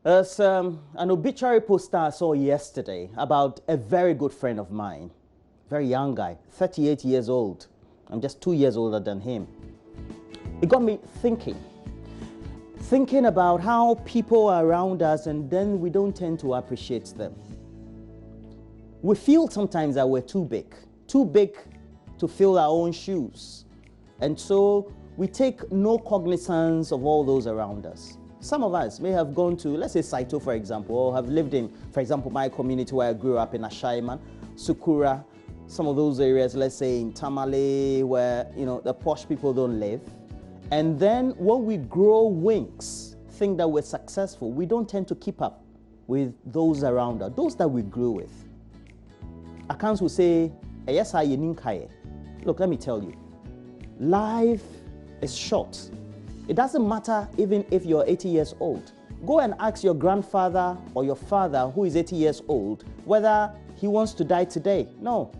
There's an obituary poster I saw yesterday about a very good friend of mine, very young guy, 38 years old. I'm just 2 years older than him. It got me thinking about how people are around us and then we don't tend to appreciate them. We feel sometimes that we're too big to fill our own shoes. And so we take no cognizance of all those around us. Some of us may have gone to, let's say, Saito, for example, or have lived in, for example, my community where I grew up in Ashaiman, Sukura, some of those areas, let's say in Tamale, where, the posh people don't live. And then when we grow wings, think that we're successful, we don't tend to keep up with those around us, those that we grew with. Accounts will say, yes, look, let me tell you, life is short. It doesn't matter even if you're 80 years old. Go and ask your grandfather or your father who is 80 years old whether he wants to die today. No,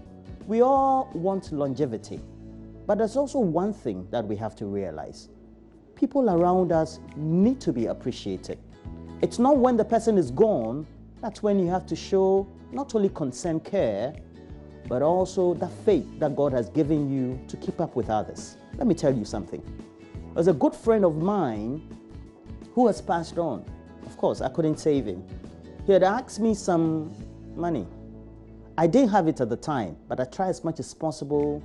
we all want longevity. But there's also one thing that we have to realize. People around us need to be appreciated. It's not when the person is gone, that's when you have to show not only concern, care, but also the faith that God has given you to keep up with others. Let me tell you something. There's a good friend of mine who has passed on. Of course, I couldn't save him. He had asked me some money. I didn't have it at the time, but I tried as much as possible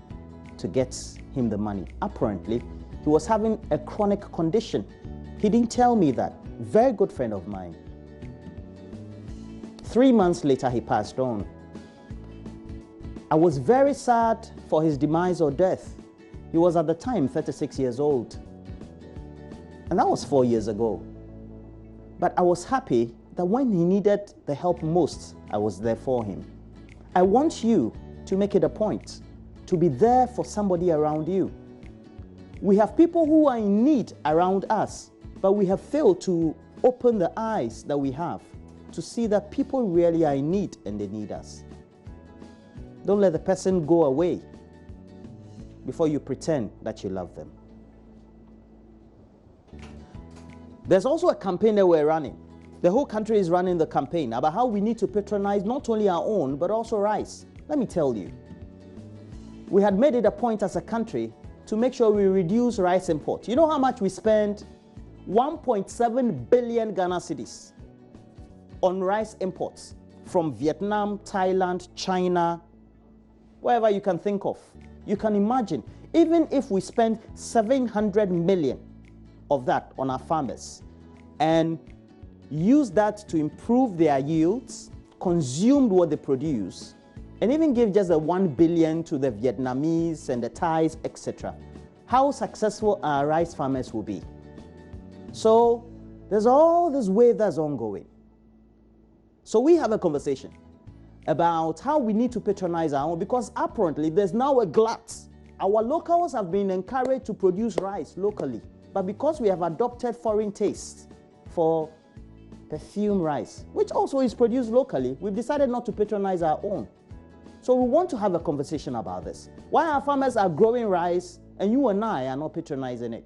to get him the money. Apparently, he was having a chronic condition. He didn't tell me that. Very good friend of mine. 3 months later, he passed on. I was very sad for his demise or death. He was at the time 36 years old. And that was 4 years ago. But I was happy that when he needed the help most, I was there for him. I want you to make it a point to be there for somebody around you. We have people who are in need around us, but we have failed to open the eyes that we have to see that people really are in need and they need us. Don't let the person go away before you pretend that you love them. There's also a campaign that we're running. The whole country is running the campaign about how we need to patronize not only our own, but also rice. Let me tell you, we had made it a point as a country to make sure we reduce rice import. You know how much we spend? 1.7 billion Ghana cedis on rice imports from Vietnam, Thailand, China, wherever you can think of. You can imagine, even if we spend 700 million of that on our farmers and use that to improve their yields, consumed what they produce, and even give just a 1 billion to the Vietnamese and the Thais, etc., how successful our rice farmers will be. So there's all this wave that's ongoing. So we have a conversation about how we need to patronize our own, because apparently there's now a glut. Our locals have been encouraged to produce rice locally, but because we have adopted foreign tastes for perfume rice, which also is produced locally, we've decided not to patronize our own. So we want to have a conversation about this. Why our farmers are growing rice and you and I are not patronizing it?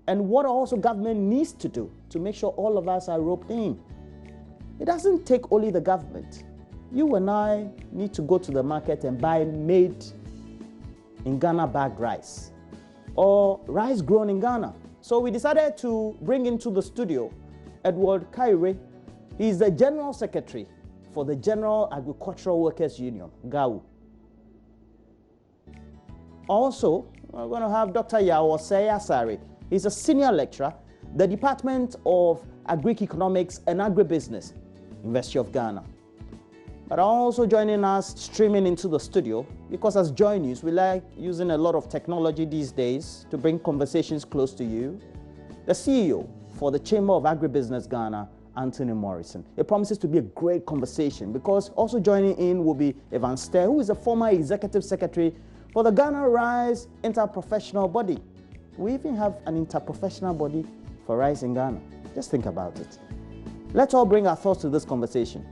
And what also government needs to do to make sure all of us are roped in. It doesn't take only the government. You and I need to go to the market and buy made in Ghana bagged rice or rice grown in Ghana. So we decided to bring into the studio Edward Kaire. He's the General Secretary for the General Agricultural Workers Union, GAU. Also, we're going to have Dr. Yawose Asare. He's a senior lecturer, the Department of Agric Economics and Agribusiness, University of Ghana. But also joining us, streaming into the studio, because as JoyNews, we like using a lot of technology these days to bring conversations close to you, the CEO for the Chamber of Agribusiness Ghana, Anthony Morrison. It promises to be a great conversation, because also joining in will be Evan Ster, who is a former executive secretary for the Ghana Rice Interprofessional Body. We even have an interprofessional body for rice in Ghana. Just think about it. Let's all bring our thoughts to this conversation.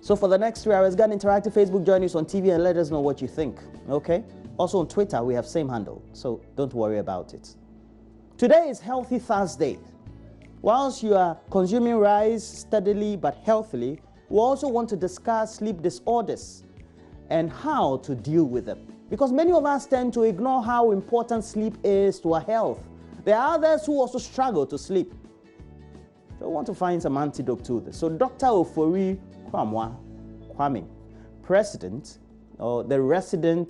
So for the next 3 hours, Ghana Interactive Facebook, join us on TV and let us know what you think, okay? Also on Twitter, we have same handle, so don't worry about it. Today is Healthy Thursday. Whilst you are consuming rice steadily but healthily, we also want to discuss sleep disorders and how to deal with them. Because many of us tend to ignore how important sleep is to our health. There are others who also struggle to sleep. So we want to find some antidote to this. So Dr. Ofori Kwame, president, or the resident,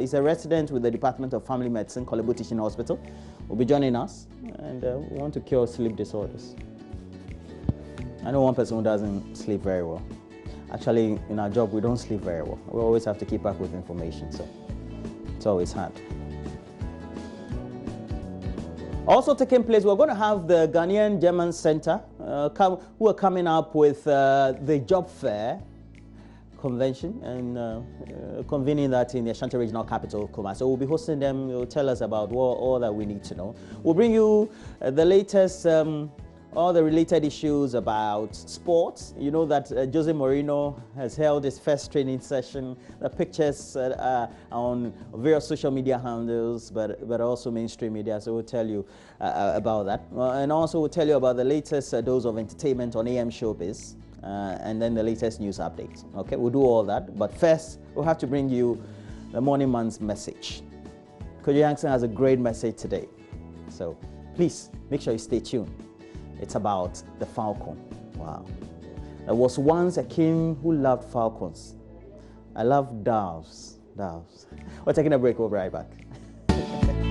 is a resident with the Department of Family Medicine, Kolebu Teaching Hospital, will be joining us, and we want to cure sleep disorders. I know one person who doesn't sleep very well. Actually, in our job, we don't sleep very well. We always have to keep up with information, so it's always hard. Also taking place, we're going to have the Ghanaian German Center who are coming up with the job fair convention and convening that in the Ashanti Regional Capital, Kumasi. So we'll be hosting them. They'll tell us about all that we need to know. We'll bring you the latest, all the related issues about sports. You know that Jose Mourinho has held his first training session. The pictures on various social media handles, but also mainstream media. So we'll tell you about that. And also we'll tell you about the latest dose of entertainment on AM Showbiz. And then the latest news updates. Okay, we'll do all that. But first, we'll have to bring you the morning man's message. Kojo Yankson has a great message today. So please make sure you stay tuned. It's about the falcon. Wow. There was once a king who loved falcons. I love doves. We're taking a break. We'll be right back.